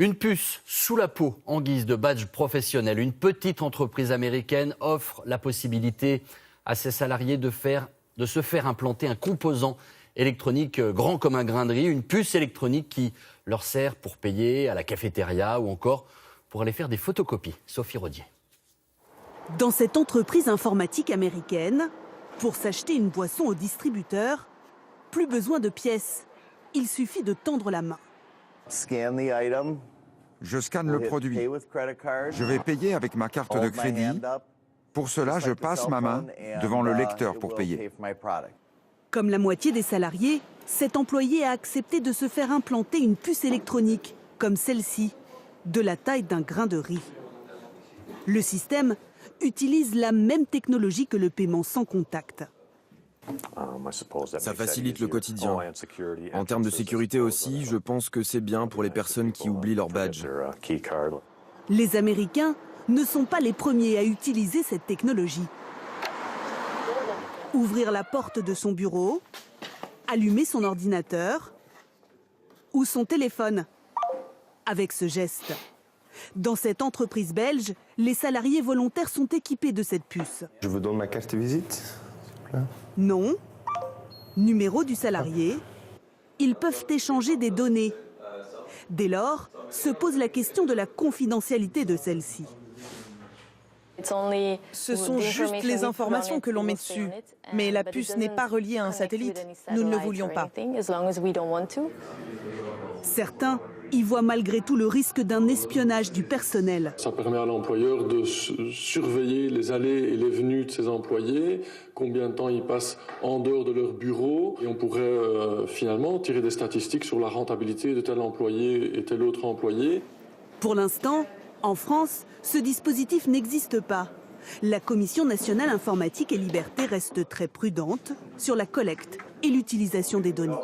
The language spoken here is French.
Une puce sous la peau en guise de badge professionnel. Une petite entreprise américaine offre la possibilité à ses salariés de se faire implanter un composant électronique grand comme un grain de riz, une puce électronique qui leur sert pour payer à la cafétéria ou encore pour aller faire des photocopies. Sophie Rodier. Dans cette entreprise informatique américaine, pour s'acheter une boisson au distributeur, plus besoin de pièces. Il suffit de tendre la main. Je scanne le produit. Je vais payer avec ma carte de crédit. Pour cela, je passe ma main devant le lecteur pour payer. Comme la moitié des salariés, cet employé a accepté de se faire implanter une puce électronique, comme celle-ci, de la taille d'un grain de riz. Le système utilise la même technologie que le paiement sans contact. Ça facilite le quotidien. En termes de sécurité aussi, je pense que c'est bien pour les personnes qui oublient leur badge. Les Américains ne sont pas les premiers à utiliser cette technologie. Ouvrir la porte de son bureau, allumer son ordinateur ou son téléphone avec ce geste. Dans cette entreprise belge, les salariés volontaires sont équipés de cette puce. Je vous donne ma carte de visite. Nom, numéro du salarié, ils peuvent échanger des données. Dès lors, se pose la question de la confidentialité de celle-ci. Ce sont juste les informations que l'on met dessus. Mais la puce n'est pas reliée à un satellite. Nous ne le voulions pas. Certains y voient malgré tout le risque d'un espionnage du personnel. Ça permet à l'employeur de surveiller les allées et les venues de ses employés, combien de temps ils passent en dehors de leur bureau. Et on pourrait finalement tirer des statistiques sur la rentabilité de tel employé et tel autre employé. Pour l'instant, en France, ce dispositif n'existe pas. La Commission nationale informatique et liberté reste très prudente sur la collecte et l'utilisation des données.